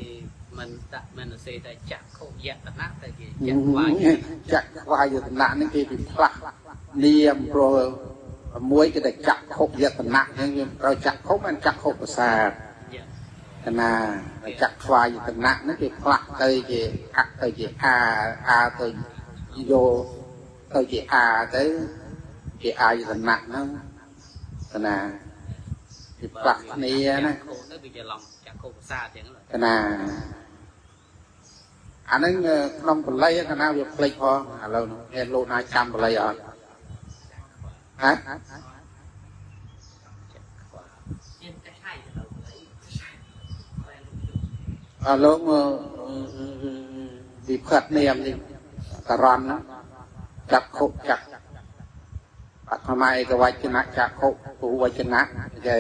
មិនដាក់មិនសេតែចាក់ខុយតនៈតែគេចាក់ខ្វាយចាក់ខ្វាយតនៈនេះគេពិផ្លាស់នាមព្រោះមួយគេតែចាក់ខុយតនៈហ្នឹងយើងត្រូវចាក់ខុមិនចាក់ខុប្រសាទណាចាក់ខ្វាយតនៈហ្នឹងគេផ្លាស់ទៅជាអទៅជាអាទៅយកទៅជាអាទៅជាអាយតនៈហ្នឹងណាគេផ្លាស់គ្នាណាខុទៅវាច្រឡំចាក់ខុប្រសាទចឹងណាអាហ្នឹងក្នុងបល័យកណាវាផ្លេចផងឥឡូវនេះមានលោកណាចាំបល័យអត់ហ៎លោកវិផាត់នាមនេះតរណចាក់ខុចាក់អត់ថ្មៃកវចនៈចាក់ខុពុវចនៈគេ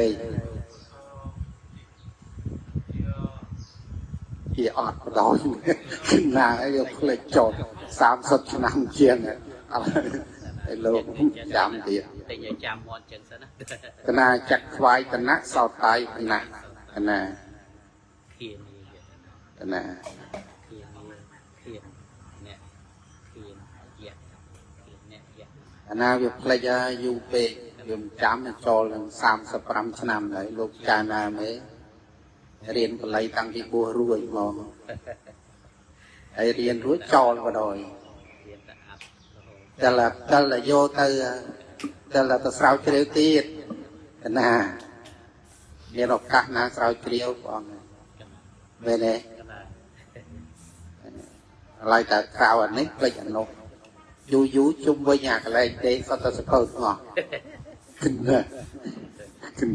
ជាអត់បដោយណាយកផ្លេចចោល30ឆ្នាំជាងហើយលោកចាំទៀតតែញចាំមាត់ចឹងសិនណាកណាចាក់ខ្វាយតនៈសោតៃកណាកណាឃៀនកណាឃៀនអ្នកឃៀនយៈឃៀនអ្នកយៈកណាវាផ្លេចយូរពេកវាមិនចាំចូលនឹង35ឆ្នាំហើយលោកចាណាមេរៀនបល័យតាំងពីបួសរួចមកហើយរៀនរួចចោលបដ យ ដល់យកទៅទៅស្រាវជ្រាវទៀតណាមានឱកាសណាស្រាវជ្រាវបងមែនទេឥឡូវតែក្រៅអានេះផ្លេចអានោះយូរជុំវិញអាកន្លែងទេសតទៅសកលងោះគិន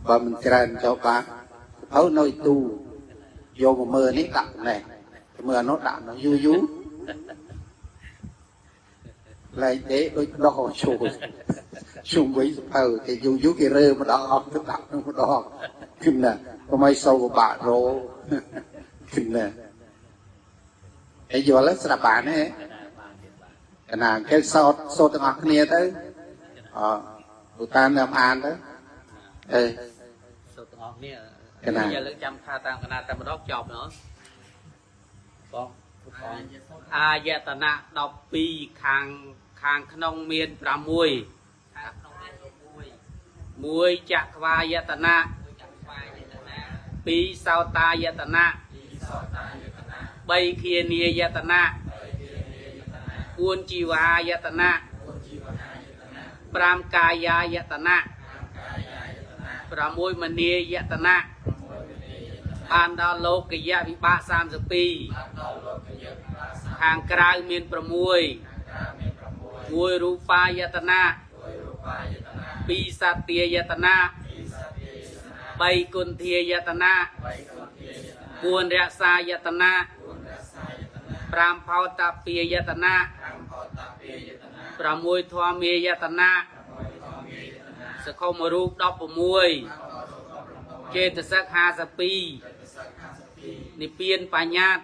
បើមិនច្រើនចូលបានទៅនៅទូយកមកមើលនេះដាក់ណែមើលអានោះដាក់នោះយូរlại để đôi đo chung với thờ thì dù cái rơ mà đo thức đọc nó đo kinh nè có mấy sâu của bà rô kinh nè cái giờ lấy sạp bạn ấy cái nào cái sốt từng ngọc nia tới tụi ta làm ăn đó sốt từng ngọc nia cái nào giờ lấy trăm tha tam cái nào tam đốt chọc nữa con អាយតនៈ12ខាងក្នុងមាន6ខាងក្នុងមាន មួយចក្វាយតនៈពីរសោតាយតនៈបីគានាយតនៈ4ជីវាយតនៈ5កាយាយតនៈ6មនីយតនៈបានដល់លោកយៈវិបាក32ខាងក្រៅមាន6 1រូបាយតនៈ2សត្យាយតនៈ3គុន្ធាយតនៈ4រក្សាយតនៈ5ផោតពាយតនៈ6ធម្មាយតនៈសកុមរូប16ចេតសិក52និព្វានបញ្ញត្តិ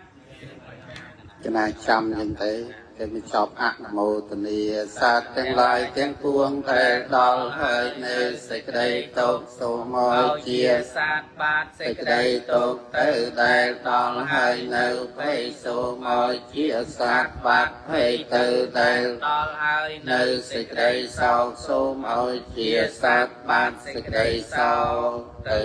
ចំណាចាំយ៉ាងទៅគេមិនចប់អនុមោទនីសាទទាំងឡាយទាំងពួងដែលដល់ហើយនៅសេចក្តីទុកសូមឲ្យជាសាទបាទសេចក្តីទុកទៅដែលដល់ហើយនៅពេលសូមឲ្យជាសាទបាទហើយទៅដែលដល់ហើយនៅសេចក្តីសោកសូមឲ្យជាសាទបាទសេចក្តីសោកទៅ